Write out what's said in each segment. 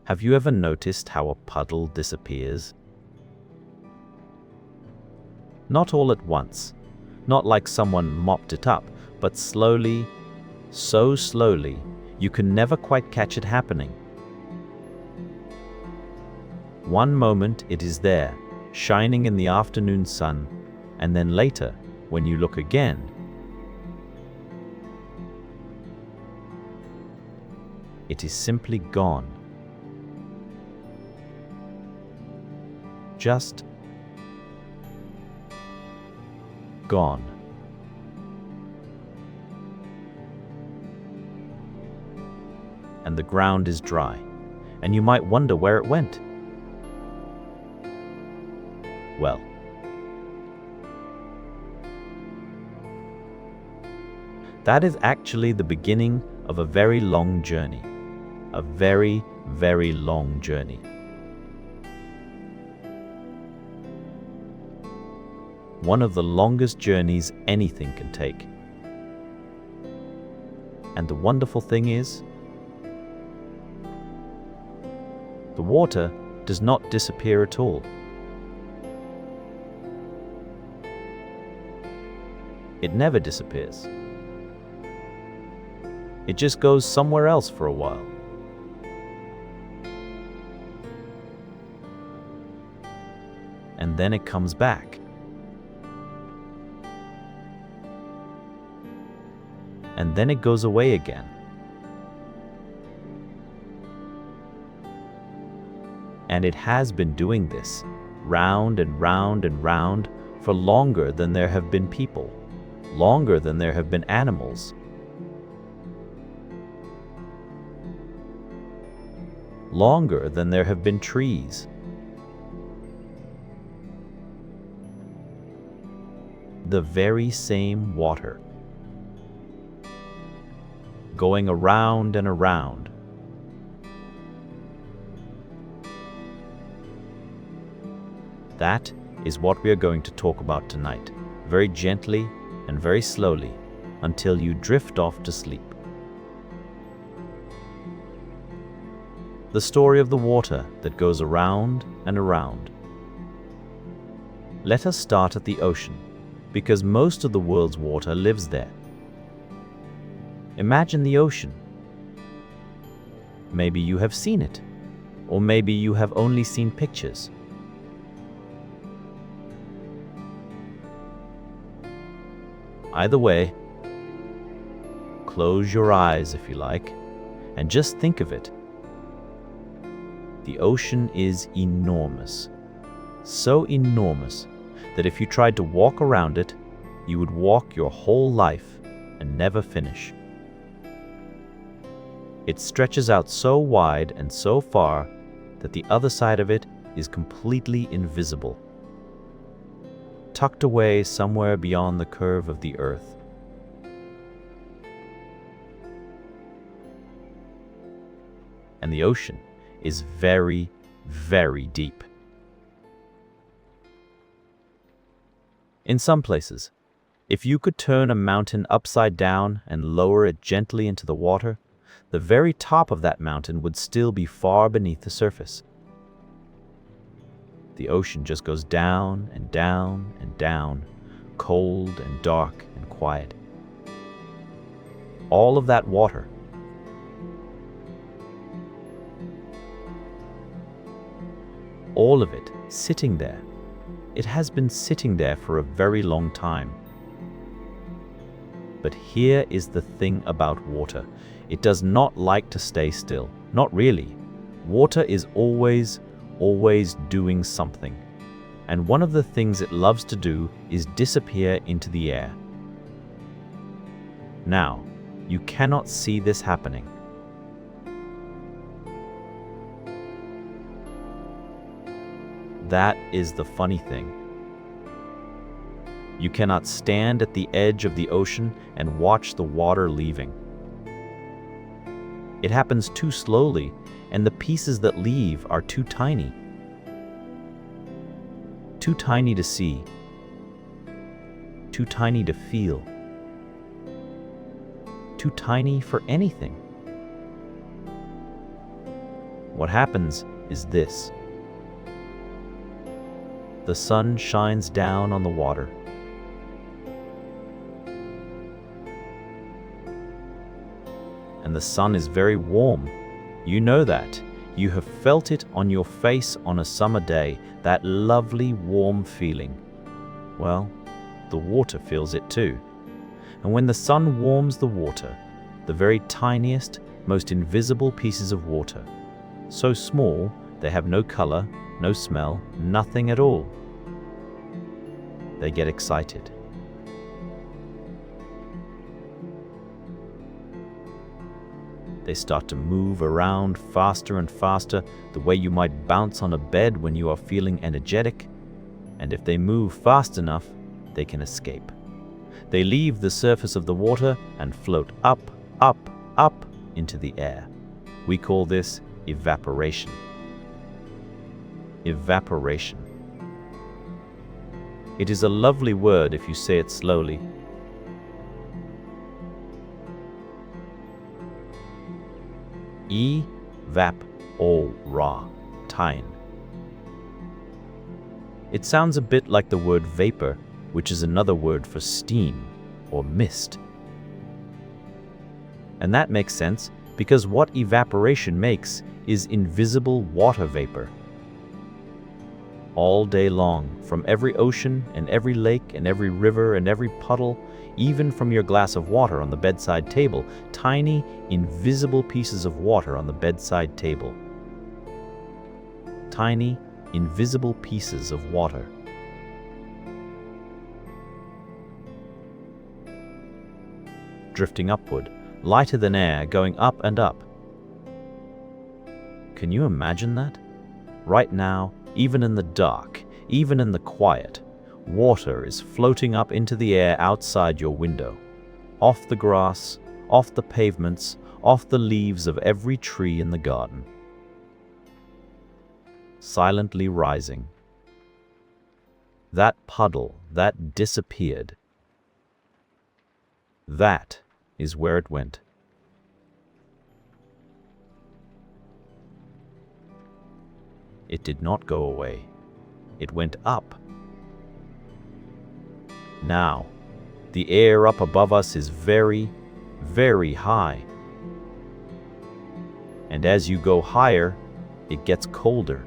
Have you ever noticed how a puddle disappears? Not all at once, not like someone mopped it up, but slowly, so slowly, you can never quite catch it happening. One moment it is there, shining in the afternoon sun, and then later, when you look again, it is simply gone. Just gone. And the ground is dry, and you might wonder where it went. Well, that is actually the beginning of a very long journey. A very, very long journey. One of the longest journeys anything can take. And the wonderful thing is, the water does not disappear at all. It never disappears. It just goes somewhere else for a while. And then it comes back. And then it goes away again. And it has been doing this, round and round and round, for longer than there have been people, longer than there have been animals, longer than there have been trees. The very same water, going around and around. That is what we are going to talk about tonight, very gently and very slowly, until you drift off to sleep. The story of the water that goes around and around. Let us start at the ocean, because most of the world's water lives there. Imagine the ocean. Maybe you have seen it, or maybe you have only seen pictures. Either way, close your eyes if you like, and just think of it. The ocean is enormous, so enormous that if you tried to walk around it, you would walk your whole life and never finish. It stretches out so wide and so far that the other side of it is completely invisible, tucked away somewhere beyond the curve of the earth. And the ocean is very, very deep. In some places, if you could turn a mountain upside down and lower it gently into the water, the very top of that mountain would still be far beneath the surface. The ocean just goes down and down and down, cold and dark and quiet. All of that water, all of it sitting there. It has been sitting there for a very long time. But here is the thing about water. It does not like to stay still. Not really. Water is always doing something. And one of the things it loves to do is disappear into the air. Now, you cannot see this happening. That is the funny thing. You cannot stand at the edge of the ocean and watch the water leaving. It happens too slowly, and the pieces that leave are too tiny. Too tiny to see. Too tiny to feel. Too tiny for anything. What happens is this. The sun shines down on the water. And the sun is very warm. You know that. You have felt it on your face on a summer day, that lovely warm feeling. Well, the water feels it too. And when the sun warms the water, the very tiniest, most invisible pieces of water, so small they have no color, no smell, nothing at all, they get excited. They start to move around faster and faster, the way you might bounce on a bed when you are feeling energetic. And if they move fast enough, they can escape. They leave the surface of the water and float up, up, up into the air. We call this evaporation. Evaporation. It is a lovely word if you say it slowly. E-vap-o-ra-tine. It sounds a bit like the word vapor, which is another word for steam or mist. And that makes sense because what evaporation makes is invisible water vapor. All day long, from every ocean and every lake and every river and every puddle, even from your glass of water on the bedside table, tiny, invisible pieces of water on the bedside table. Tiny, invisible pieces of water. Drifting upward, lighter than air, going up and up. Can you imagine that? Right now, even in the dark, even in the quiet, water is floating up into the air outside your window, off the grass, off the pavements, off the leaves of every tree in the garden. Silently rising. That puddle that disappeared. That is where it went. It did not go away. It went up. Now, the air up above us is very, very high. And as you go higher, it gets colder.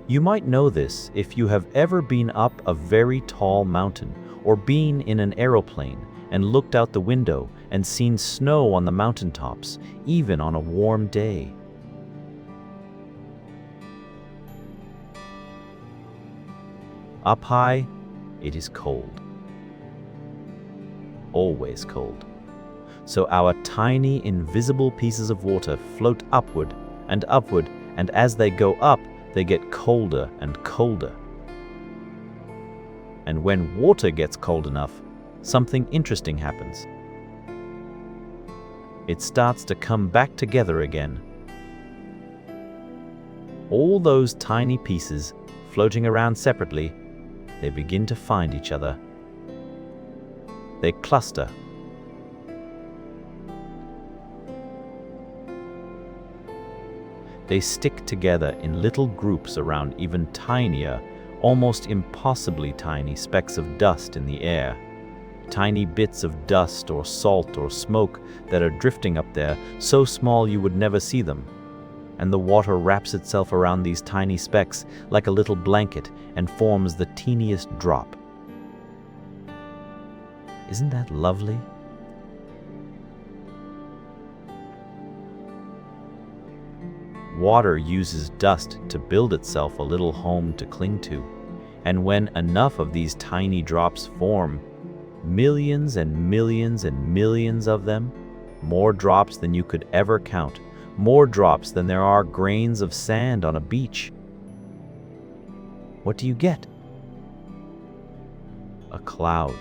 You might know this if you have ever been up a very tall mountain or been in an aeroplane and looked out the window and seen snow on the mountaintops, even on a warm day. Up high, it is cold. Always cold. So our tiny, invisible pieces of water float upward, and as they go up, they get colder and colder. And when water gets cold enough, something interesting happens. It starts to come back together again. All those tiny pieces floating around separately, they begin to find each other. They cluster. They stick together in little groups around even tinier, almost impossibly tiny specks of dust in the air. Tiny bits of dust or salt or smoke that are drifting up there, so small you would never see them. And the water wraps itself around these tiny specks like a little blanket and forms the teeniest drop. Isn't that lovely? Water uses dust to build itself a little home to cling to, and when enough of these tiny drops form, millions and millions and millions of them, more drops than you could ever count, more drops than there are grains of sand on a beach. What do you get? A cloud.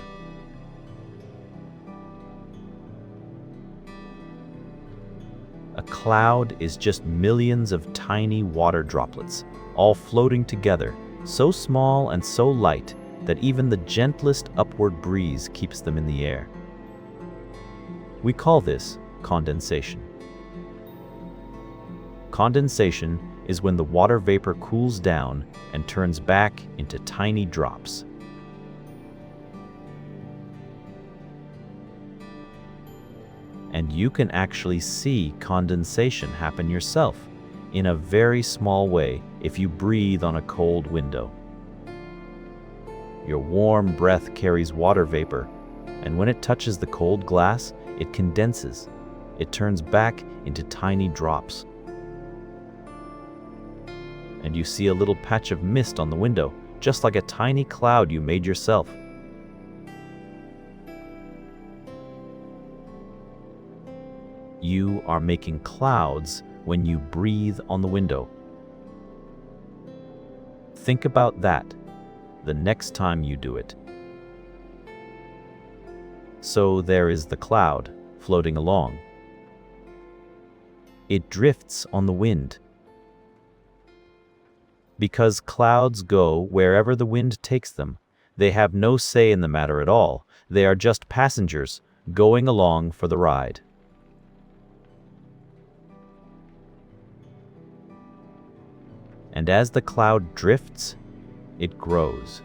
A cloud is just millions of tiny water droplets, all floating together, so small and so light that even the gentlest upward breeze keeps them in the air. We call this condensation. Condensation is when the water vapor cools down and turns back into tiny drops. And you can actually see condensation happen yourself in a very small way if you breathe on a cold window. Your warm breath carries water vapor, and when it touches the cold glass, it condenses. It turns back into tiny drops. And you see a little patch of mist on the window, just like a tiny cloud you made yourself. You are making clouds when you breathe on the window. Think about that the next time you do it. So there is the cloud floating along. It drifts on the wind. Because clouds go wherever the wind takes them, they have no say in the matter at all. They are just passengers going along for the ride. And as the cloud drifts, it grows.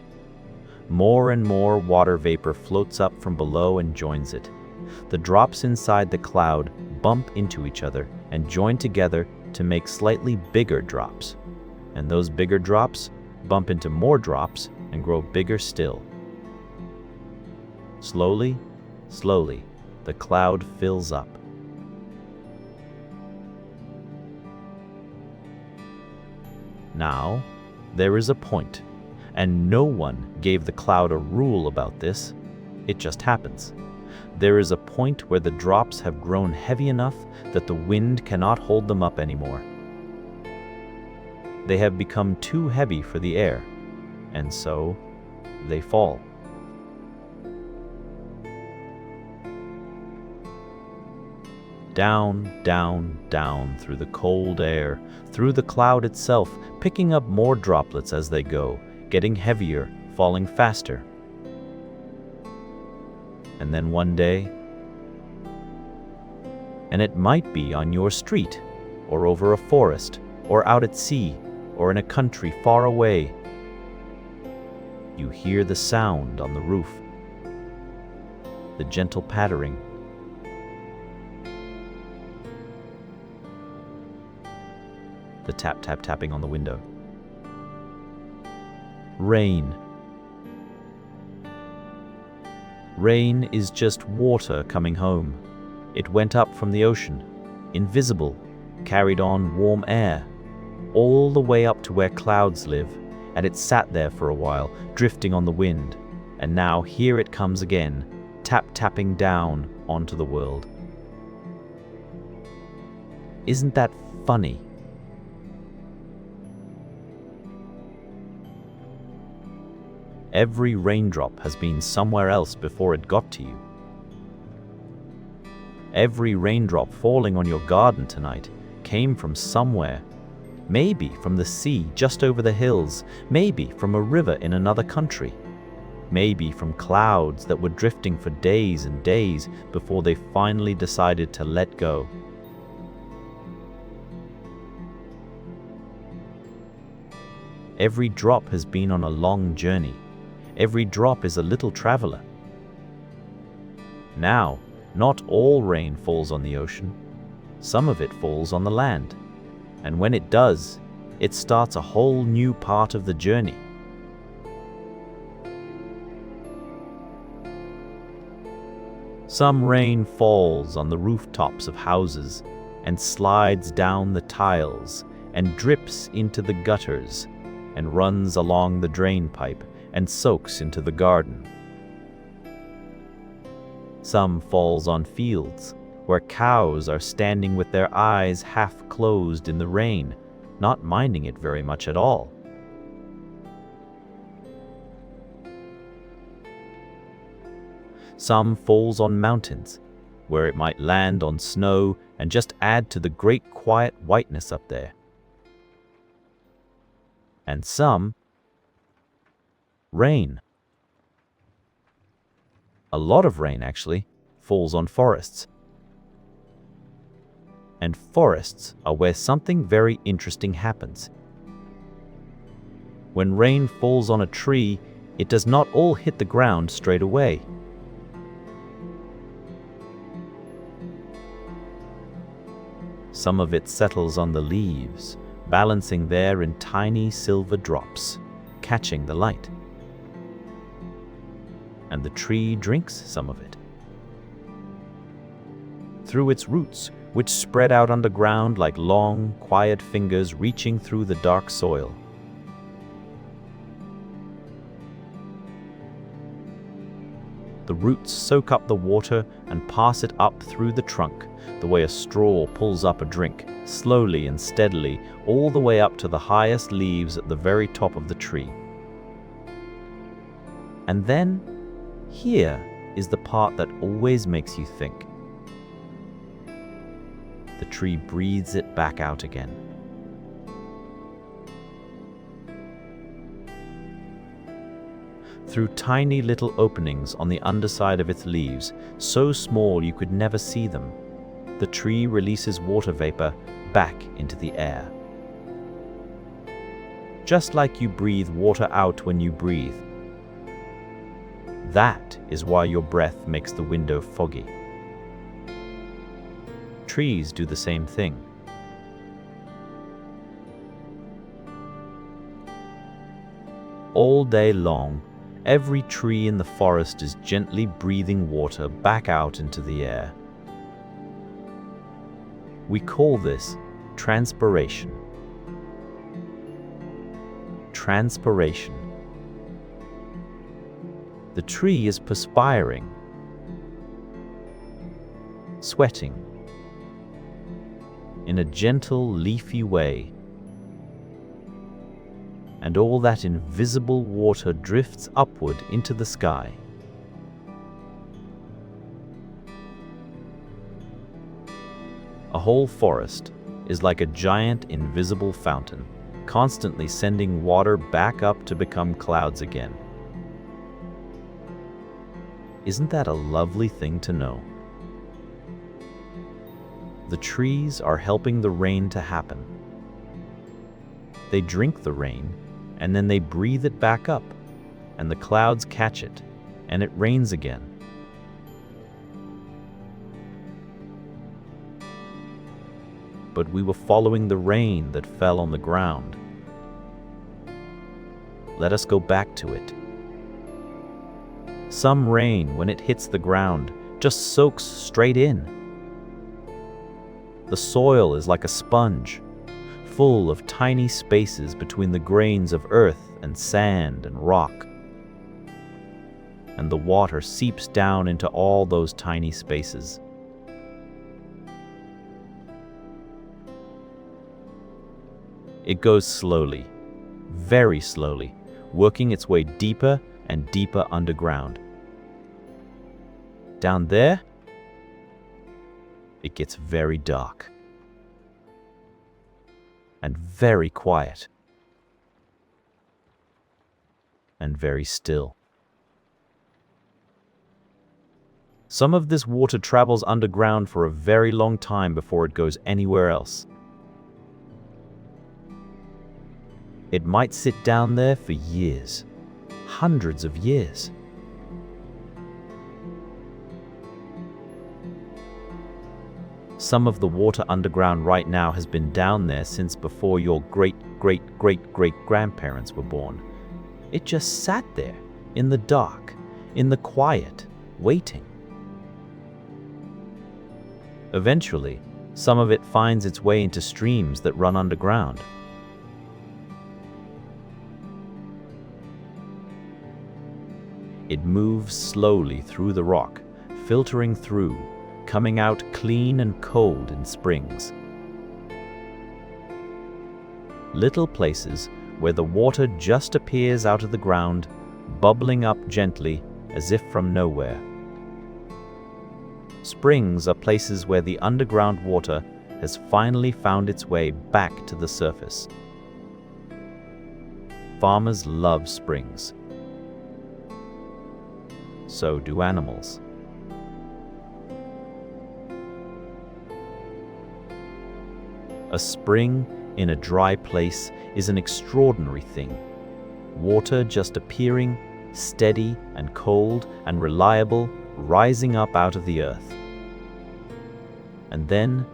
More and more water vapor floats up from below and joins it. The drops inside the cloud bump into each other and join together to make slightly bigger drops. And those bigger drops bump into more drops and grow bigger still. Slowly, slowly, the cloud fills up. Now, there is a point, and no one gave the cloud a rule about this. It just happens. There is a point where the drops have grown heavy enough that the wind cannot hold them up anymore. They have become too heavy for the air, and so they fall. Down, down, down through the cold air, through the cloud itself, picking up more droplets as they go, getting heavier, falling faster. And then one day, and it might be on your street, or over a forest, or out at sea, or in a country far away, you hear the sound on the roof, the gentle pattering. The tap, tap, tapping on the window. Rain. Rain is just water coming home. It went up from the ocean, invisible, carried on warm air, all the way up to where clouds live, and it sat there for a while, drifting on the wind. And now here it comes again, tap-tapping down onto the world. Isn't that funny? Every raindrop has been somewhere else before it got to you. Every raindrop falling on your garden tonight came from somewhere. Maybe from the sea just over the hills, maybe from a river in another country, maybe from clouds that were drifting for days and days before they finally decided to let go. Every drop has been on a long journey. Every drop is a little traveler. Now, not all rain falls on the ocean. Some of it falls on the land. And when it does, it starts a whole new part of the journey. Some rain falls on the rooftops of houses and slides down the tiles and drips into the gutters and runs along the drain pipe and soaks into the garden. Some falls on fields where cows are standing with their eyes half closed in the rain, not minding it very much at all. Some falls on mountains, where it might land on snow and just add to the great quiet whiteness up there. And some rain. A lot of rain, actually, falls on forests. And forests are where something very interesting happens. When rain falls on a tree, it does not all hit the ground straight away. Some of it settles on the leaves, balancing there in tiny silver drops, catching the light. And the tree drinks some of it. Through its roots, which spread out underground like long, quiet fingers reaching through the dark soil. The roots soak up the water and pass it up through the trunk, the way a straw pulls up a drink, slowly and steadily, all the way up to the highest leaves at the very top of the tree. And then, here is the part that always makes you think. The tree breathes it back out again. Through tiny little openings on the underside of its leaves, so small you could never see them, the tree releases water vapor back into the air. Just like you breathe water out when you breathe. That is why your breath makes the window foggy. Trees do the same thing. All day long, every tree in the forest is gently breathing water back out into the air. We call this transpiration. Transpiration. The tree is perspiring, sweating, in a gentle, leafy way. And all that invisible water drifts upward into the sky. A whole forest is like a giant invisible fountain, constantly sending water back up to become clouds again. Isn't that a lovely thing to know? The trees are helping the rain to happen. They drink the rain, and then they breathe it back up, and the clouds catch it, and it rains again. But we were following the rain that fell on the ground. Let us go back to it. Some rain, when it hits the ground, just soaks straight in. The soil is like a sponge, full of tiny spaces between the grains of earth and sand and rock. And the water seeps down into all those tiny spaces. It goes slowly, very slowly, working its way deeper and deeper underground. Down there, it gets very dark and very quiet and very still. Some of this water travels underground for a very long time before it goes anywhere else. It might sit down there for years, hundreds of years. Some of the water underground right now has been down there since before your great-great-great-great-grandparents were born. It just sat there, in the dark, in the quiet, waiting. Eventually, some of it finds its way into streams that run underground. It moves slowly through the rock, filtering through, coming out clean and cold in springs. Little places where the water just appears out of the ground, bubbling up gently as if from nowhere. Springs are places where the underground water has finally found its way back to the surface. Farmers love springs. So do animals. A spring in a dry place is an extraordinary thing. Water just appearing, steady and cold and reliable, rising up out of the earth. And then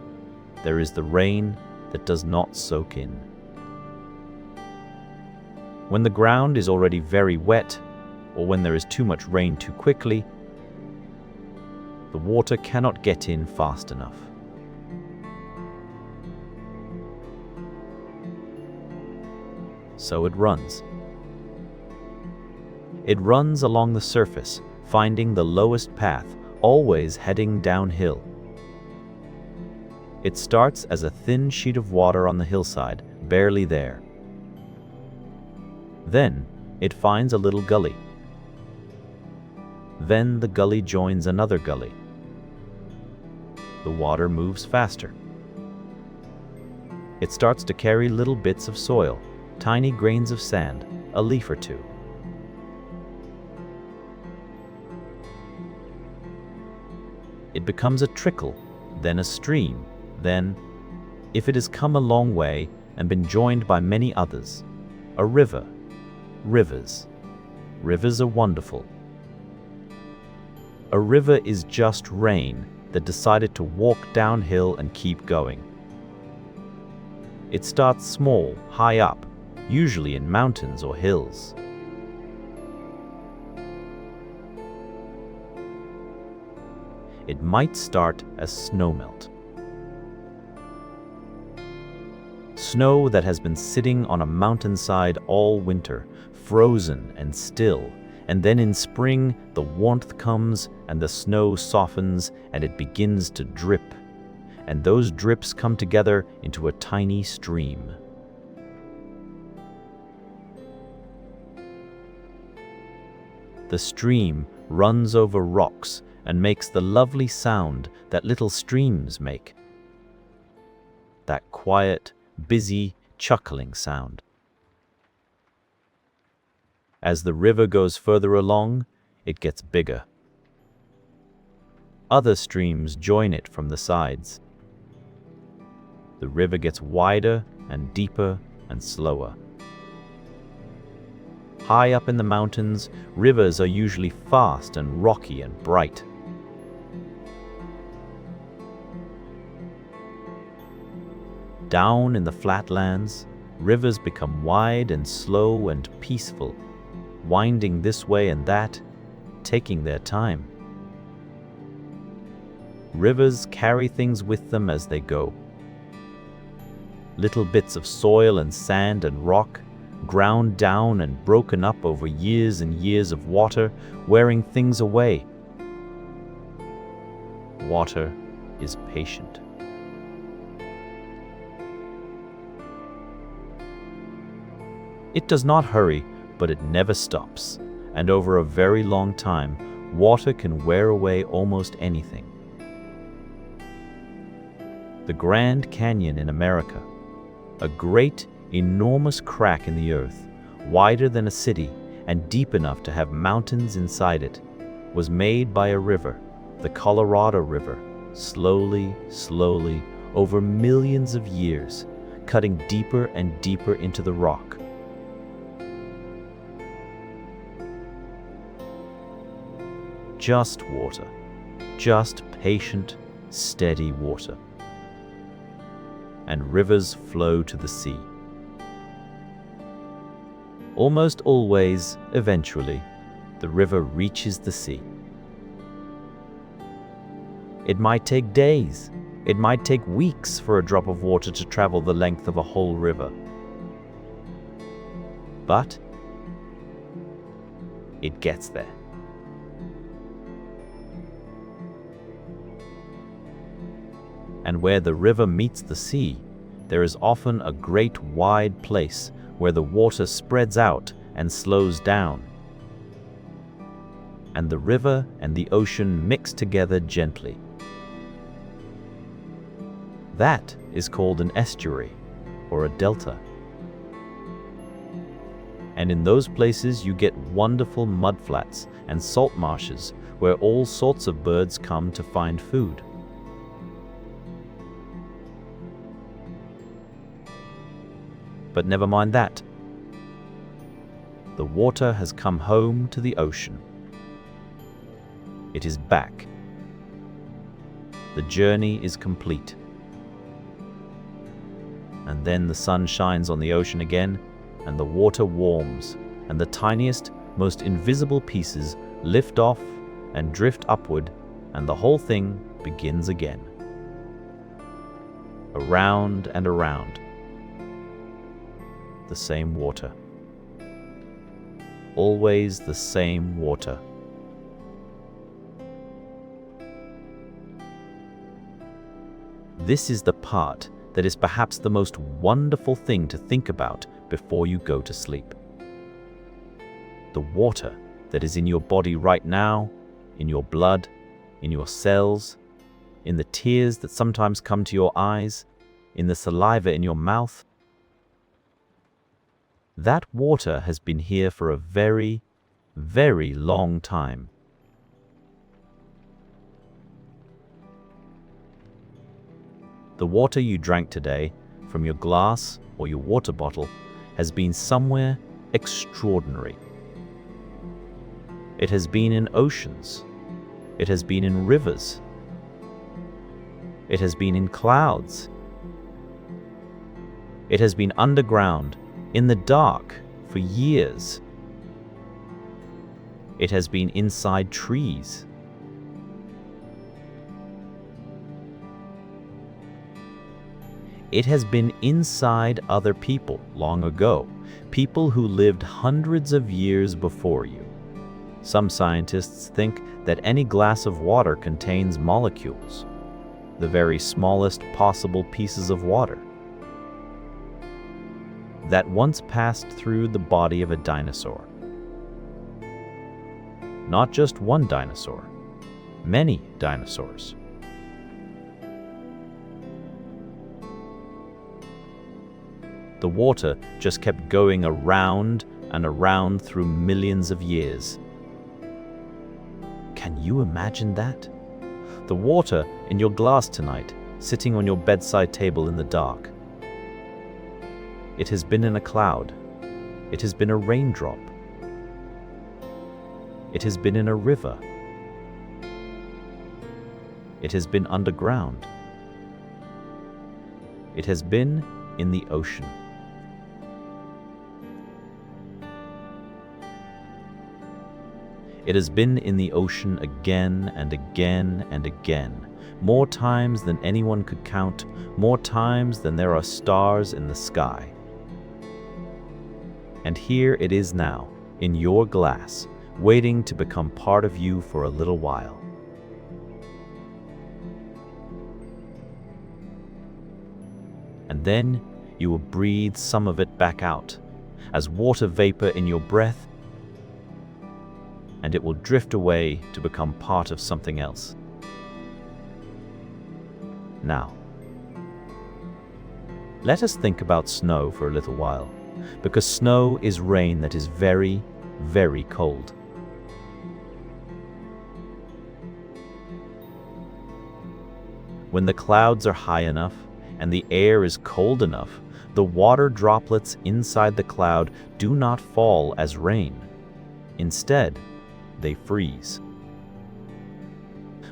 there is the rain that does not soak in. When the ground is already very wet, or when there is too much rain too quickly, the water cannot get in fast enough. So it runs. It runs along the surface, finding the lowest path, always heading downhill. It starts as a thin sheet of water on the hillside, barely there. Then it finds a little gully. Then the gully joins another gully. The water moves faster. It starts to carry little bits of soil, tiny grains of sand, a leaf or two. It becomes a trickle, then a stream, then, if it has come a long way and been joined by many others, a river. Rivers. Rivers are wonderful. A river is just rain that decided to walk downhill and keep going. It starts small, high up, usually in mountains or hills. It might start as snowmelt. Snow that has been sitting on a mountainside all winter, frozen and still, and then in spring the warmth comes and the snow softens and it begins to drip, and those drips come together into a tiny stream. The stream runs over rocks and makes the lovely sound that little streams make. That quiet, busy, chuckling sound. As the river goes further along, it gets bigger. Other streams join it from the sides. The river gets wider and deeper and slower. High up in the mountains, rivers are usually fast and rocky and bright. Down in the flatlands, rivers become wide and slow and peaceful, winding this way and that, taking their time. Rivers carry things with them as they go. Little bits of soil and sand and rock, ground down and broken up over years and years of water, wearing things away. Water is patient. It does not hurry, but it never stops, and over a very long time, water can wear away almost anything. The Grand Canyon in America, a great, enormous crack in the earth, wider than a city and deep enough to have mountains inside it, was made by a river, the Colorado River, slowly, slowly, over millions of years, cutting deeper and deeper into the rock. Just water, just patient, steady water. And rivers flow to the sea. Almost always, eventually, the river reaches the sea. It might take days, it might take weeks for a drop of water to travel the length of a whole river. But it gets there. And where the river meets the sea, there is often a great wide place where the water spreads out and slows down. And the river and the ocean mix together gently. That is called an estuary or a delta. And in those places you get wonderful mudflats and salt marshes where all sorts of birds come to find food. But never mind that. The water has come home to the ocean. It is back. The journey is complete. And then the sun shines on the ocean again, and the water warms, and the tiniest, most invisible pieces lift off and drift upward, and the whole thing begins again. Around and around. The same water. Always the same water. This is the part that is perhaps the most wonderful thing to think about before you go to sleep. The water that is in your body right now, in your blood, in your cells, in the tears that sometimes come to your eyes, in the saliva in your mouth. That water has been here for a very, very long time. The water you drank today from your glass or your water bottle has been somewhere extraordinary. It has been in oceans. It has been in rivers. It has been in clouds. It has been underground, in the dark, for years. It has been inside trees. It has been inside other people long ago, people who lived hundreds of years before you. Some scientists think that any glass of water contains molecules, the very smallest possible pieces of water, that once passed through the body of a dinosaur. Not just one dinosaur, many dinosaurs. The water just kept going around and around through millions of years. Can you imagine that? The water in your glass tonight, sitting on your bedside table in the dark. It has been in a cloud. It has been a raindrop. It has been in a river. It has been underground. It has been in the ocean. It has been in the ocean again and again and again, more times than anyone could count, more times than there are stars in the sky. And here it is now, in your glass, waiting to become part of you for a little while. And then you will breathe some of it back out, as water vapor in your breath, and it will drift away to become part of something else. Now, let us think about snow for a little while, because snow is rain that is very, very cold. When the clouds are high enough and the air is cold enough, the water droplets inside the cloud do not fall as rain. Instead, they freeze.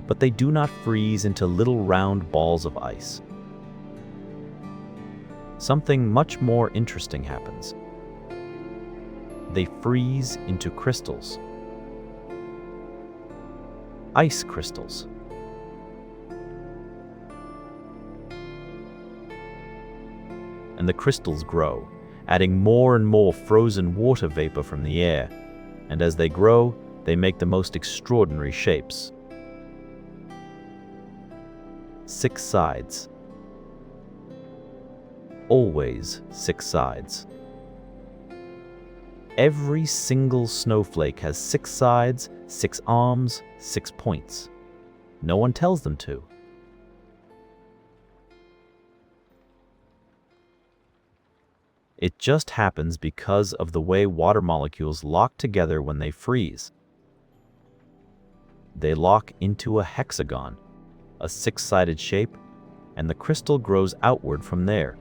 But they do not freeze into little round balls of ice. Something much more interesting happens. They freeze into crystals. Ice crystals. And the crystals grow, adding more and more frozen water vapor from the air. And as they grow, they make the most extraordinary shapes. 6 sides. Always 6 sides. Every single snowflake has 6 sides, 6 arms, 6 points. No one tells them to. It just happens because of the way water molecules lock together when they freeze. They lock into a hexagon, a 6-sided shape, and the crystal grows outward from there.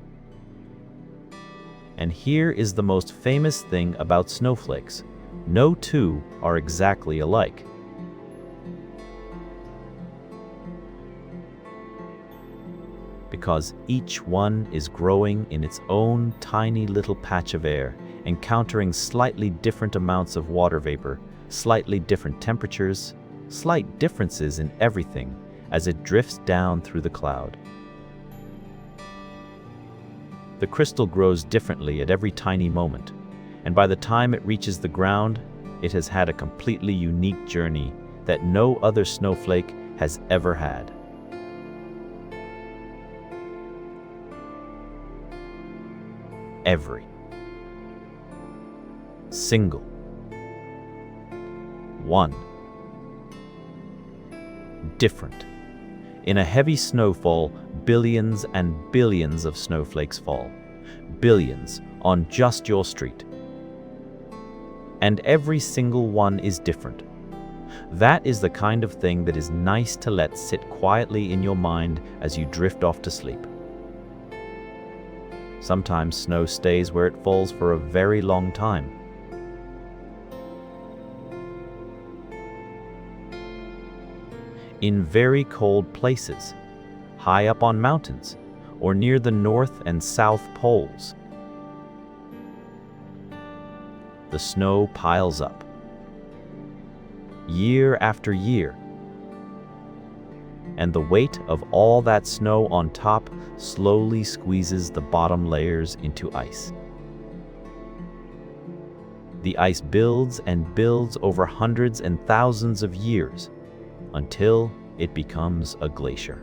And here is the most famous thing about snowflakes. No two are exactly alike. Because each one is growing in its own tiny little patch of air, encountering slightly different amounts of water vapor, slightly different temperatures, slight differences in everything as it drifts down through the cloud. The crystal grows differently at every tiny moment, and by the time it reaches the ground, it has had a completely unique journey that no other snowflake has ever had. Every single one different. In a heavy snowfall, billions and billions of snowflakes fall. Billions on just your street. And every single one is different. That is the kind of thing that is nice to let sit quietly in your mind as you drift off to sleep. Sometimes snow stays where it falls for a very long time. In very cold places, high up on mountains, or near the North and South Poles. The snow piles up, year after year, and the weight of all that snow on top slowly squeezes the bottom layers into ice. The ice builds and builds over hundreds and thousands of years until it becomes a glacier.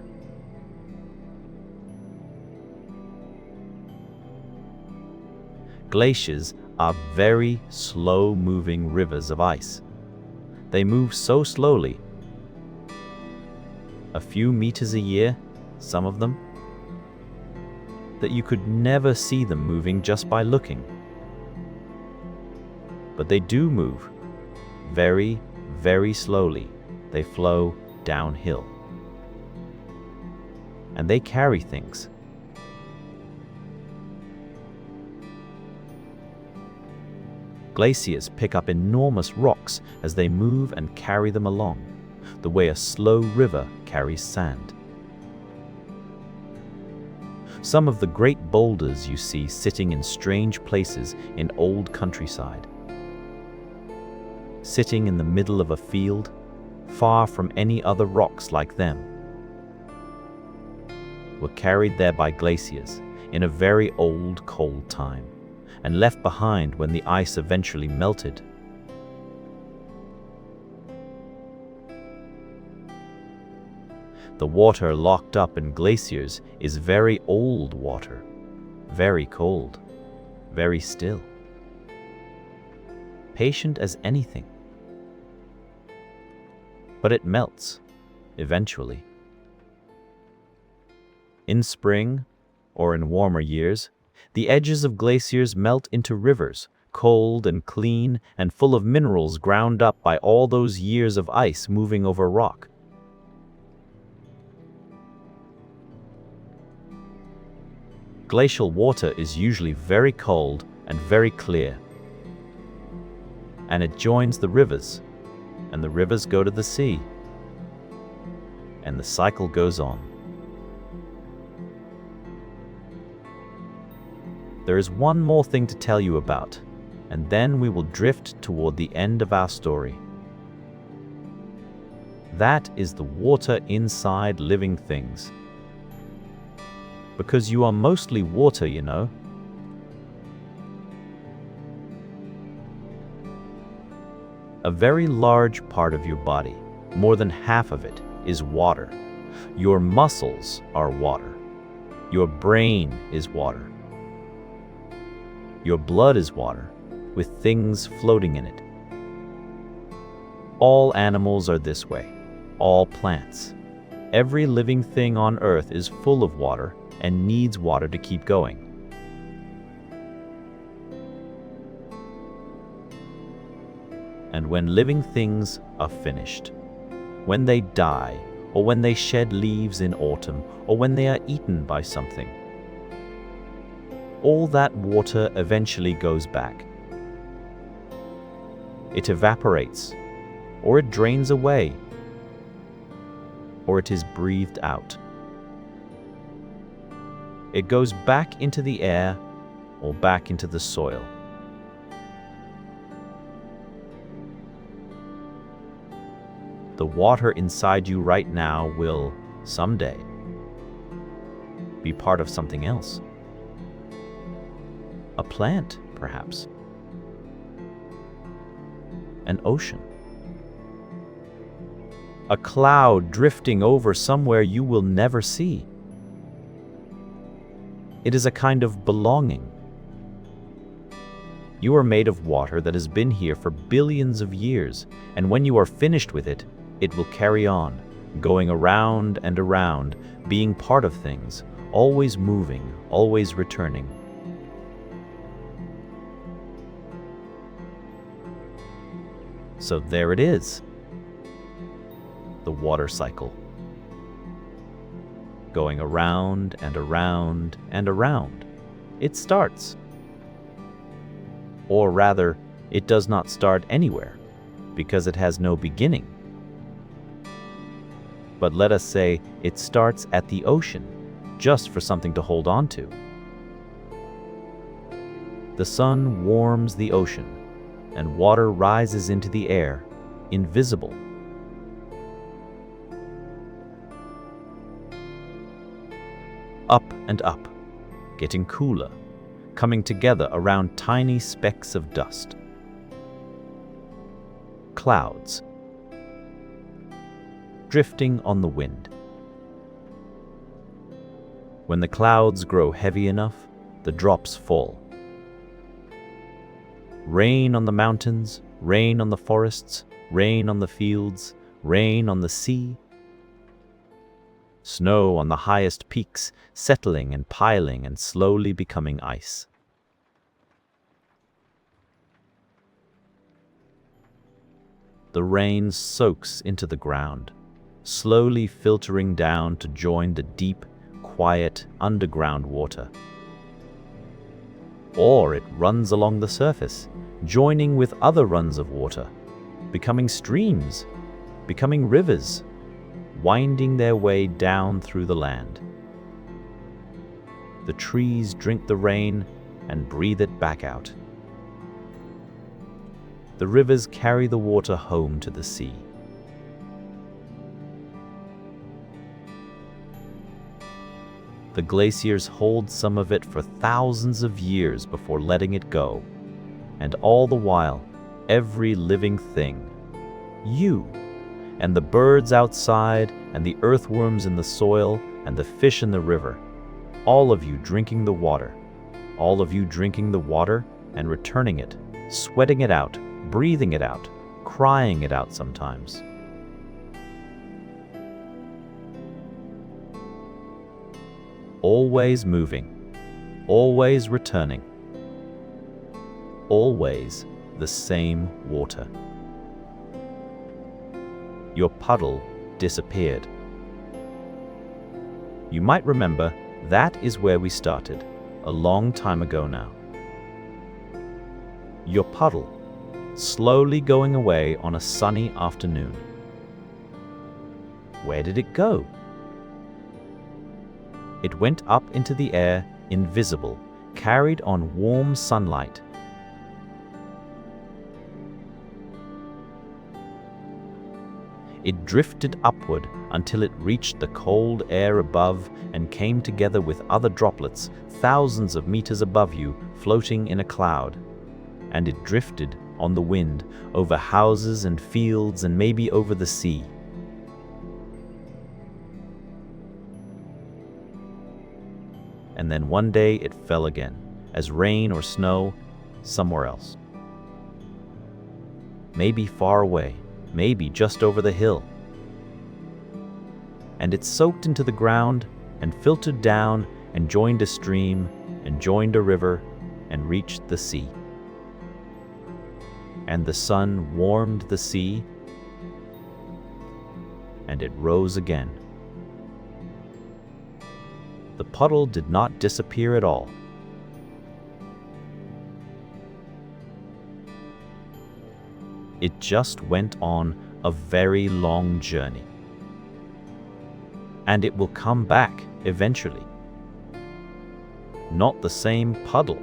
Glaciers are very slow-moving rivers of ice. They move so slowly, a few meters a year, some of them, that you could never see them moving just by looking. But they do move, very, very slowly. They flow downhill. And they carry things. Glaciers pick up enormous rocks as they move and carry them along, the way a slow river carries sand. Some of the great boulders you see sitting in strange places in old countryside, sitting in the middle of a field, far from any other rocks like them, were carried there by glaciers in a very old, cold time, and left behind when the ice eventually melted. The water locked up in glaciers is very old water, very cold, very still, patient as anything. But it melts, eventually. In spring, or in warmer years, the edges of glaciers melt into rivers, cold and clean and full of minerals ground up by all those years of ice moving over rock. Glacial water is usually very cold and very clear, and it joins the rivers, and the rivers go to the sea, and the cycle goes on. There is one more thing to tell you about, and then we will drift toward the end of our story. That is the water inside living things. Because you are mostly water, you know. A very large part of your body, more than half of it, is water. Your muscles are water. Your brain is water. Your blood is water, with things floating in it. All animals are this way, all plants. Every living thing on Earth is full of water and needs water to keep going. And when living things are finished, when they die, or when they shed leaves in autumn, or when they are eaten by something, all that water eventually goes back. It evaporates, or it drains away, or it is breathed out. It goes back into the air or back into the soil. The water inside you right now will, someday, be part of something else. A plant, perhaps. An ocean. A cloud drifting over somewhere you will never see. It is a kind of belonging. You are made of water that has been here for billions of years, and when you are finished with it, it will carry on, going around and around, being part of things, always moving, always returning. So there it is, the water cycle, going around and around and around. It starts. Or rather, it does not start anywhere, because it has no beginning. But let us say it starts at the ocean, just for something to hold on to. The sun warms the ocean, and water rises into the air, invisible. Up and up, getting cooler, coming together around tiny specks of dust. Clouds, drifting on the wind. When the clouds grow heavy enough, the drops fall. Rain on the mountains, rain on the forests, rain on the fields, rain on the sea. Snow on the highest peaks, settling and piling and slowly becoming ice. The rain soaks into the ground, slowly filtering down to join the deep, quiet underground water. Or it runs along the surface, joining with other runs of water, becoming streams, becoming rivers, winding their way down through the land. The trees drink the rain and breathe it back out. The rivers carry the water home to the sea. The glaciers hold some of it for thousands of years before letting it go. And all the while, every living thing, you, and the birds outside, and the earthworms in the soil, and the fish in the river, all of you drinking the water, all of you drinking the water and returning it, sweating it out, breathing it out, crying it out sometimes. Always moving, always returning, always the same water. Your puddle disappeared. You might remember that is where we started, a long time ago now. Your puddle, slowly going away on a sunny afternoon. Where did it go? It went up into the air, invisible, carried on warm sunlight. It drifted upward until it reached the cold air above and came together with other droplets thousands of meters above you, floating in a cloud. And it drifted on the wind over houses and fields and maybe over the sea. And then one day it fell again, as rain or snow, somewhere else. Maybe far away, maybe just over the hill. And it soaked into the ground and filtered down and joined a stream and joined a river and reached the sea. And the sun warmed the sea, and it rose again. The puddle did not disappear at all. It just went on a very long journey. And it will come back eventually. Not the same puddle.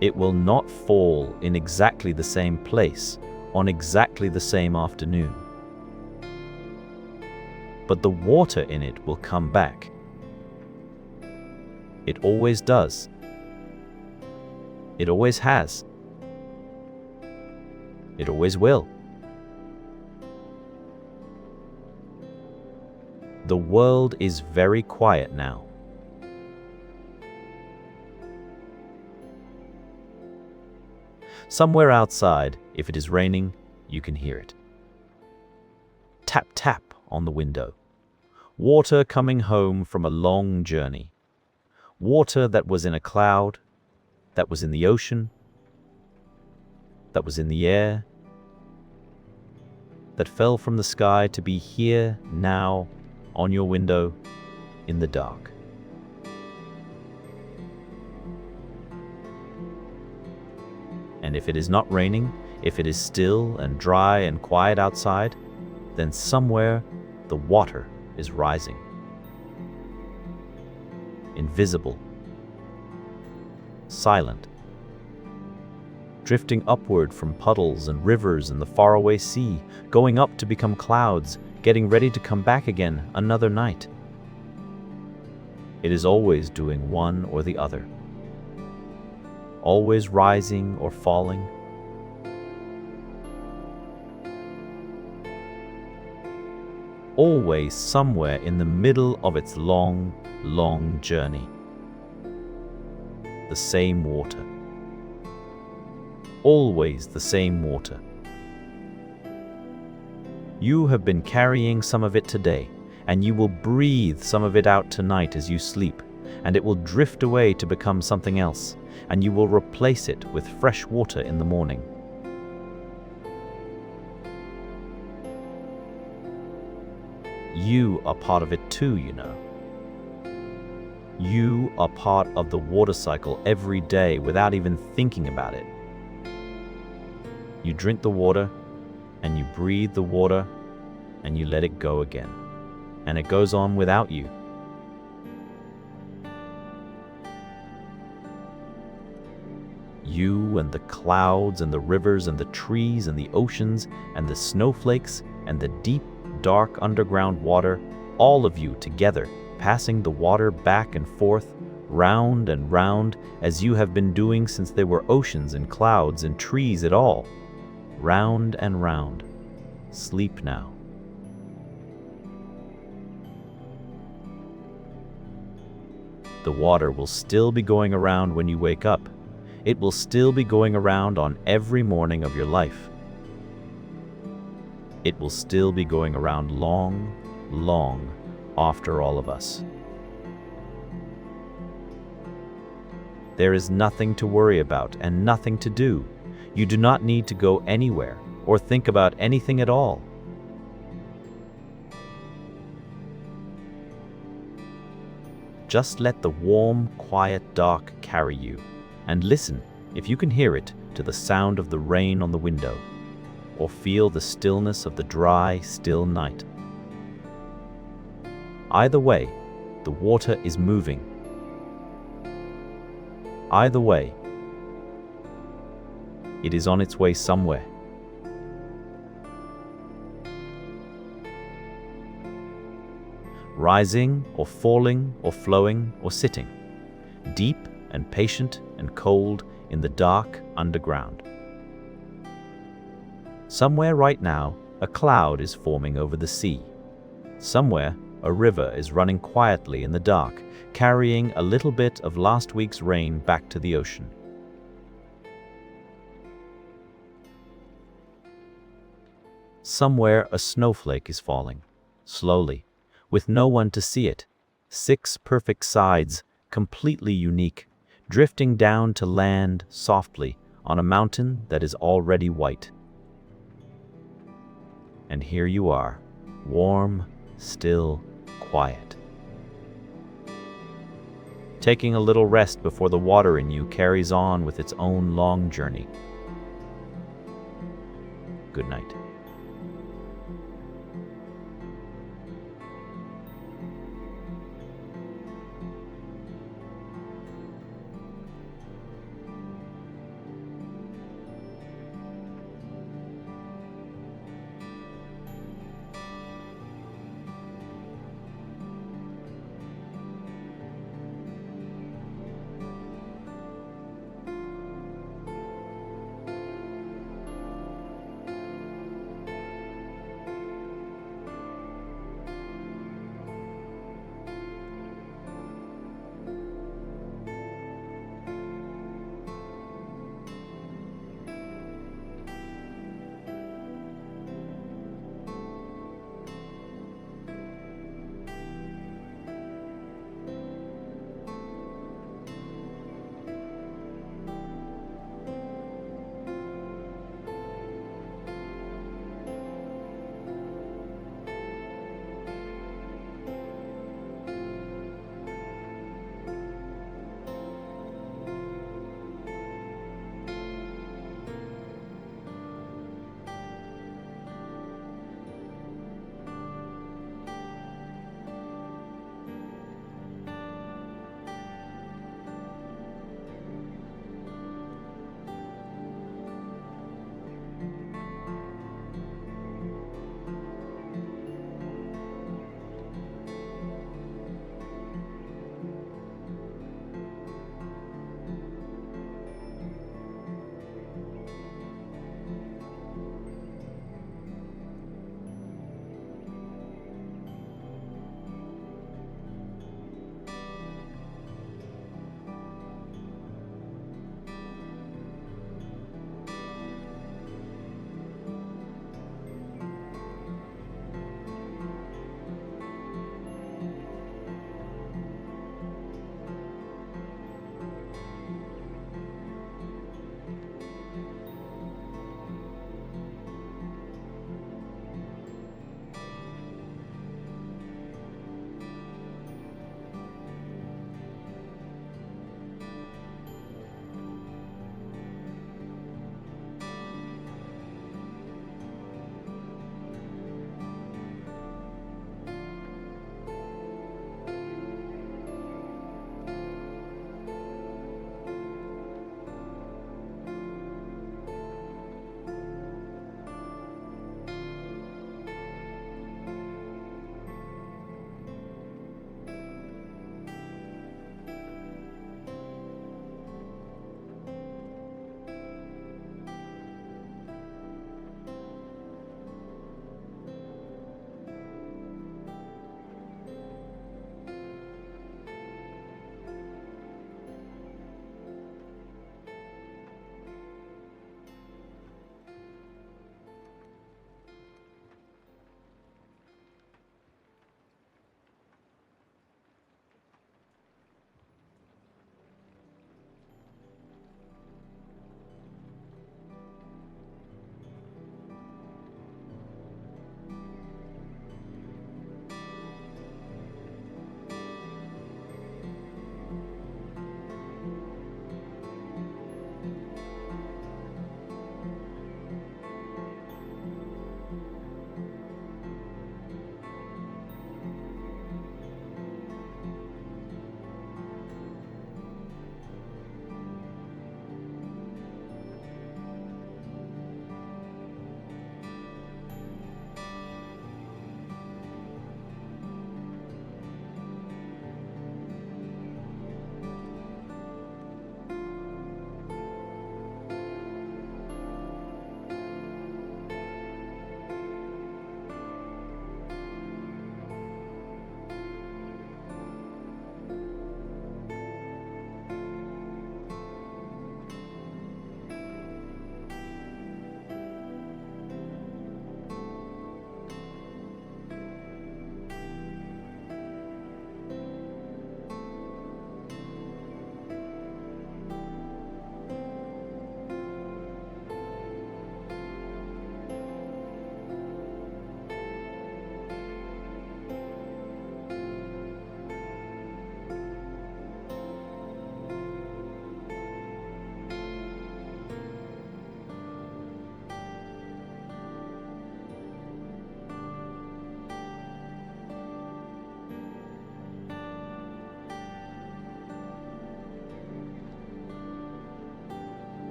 It will not fall in exactly the same place on exactly the same afternoon. But the water in it will come back. It always does. It always has. It always will. The world is very quiet now. Somewhere outside, if it is raining, you can hear it. Tap, tap on the window. Water coming home from a long journey. Water that was in a cloud, that was in the ocean, that was in the air, that fell from the sky to be here now on your window in the dark. And if it is not raining, if it is still and dry and quiet outside, then somewhere the water is rising. Invisible. Silent. Drifting upward from puddles and rivers and the faraway sea, going up to become clouds, getting ready to come back again another night. It is always doing one or the other. Always rising or falling. Always somewhere in the middle of its long, long journey. The same water. Always the same water. You have been carrying some of it today, and you will breathe some of it out tonight as you sleep, and it will drift away to become something else, and you will replace it with fresh water in the morning. You are part of it too, you know. You are part of the water cycle every day without even thinking about it. You drink the water, and you breathe the water, and you let it go again. And it goes on without you. You and the clouds and the rivers and the trees and the oceans and the snowflakes and the deep, dark underground water, all of you together, passing the water back and forth, round and round, as you have been doing since there were oceans and clouds and trees at all. Round and round. Sleep now. The water will still be going around when you wake up. It will still be going around on every morning of your life. It will still be going around long, long after all of us. There is nothing to worry about and nothing to do. You do not need to go anywhere or think about anything at all. Just let the warm, quiet dark carry you, and listen, if you can hear it, to the sound of the rain on the window, or feel the stillness of the dry, still night. Either way, the water is moving. Either way, it is on its way somewhere. Rising or falling or flowing or sitting, deep and patient and cold in the dark underground. Somewhere right now, a cloud is forming over the sea. Somewhere, a river is running quietly in the dark, carrying a little bit of last week's rain back to the ocean. Somewhere a snowflake is falling, slowly, with no one to see it. 6 perfect sides, completely unique, drifting down to land softly on a mountain that is already white. And here you are, warm, still, quiet. Taking a little rest before the water in you carries on with its own long journey. Good night.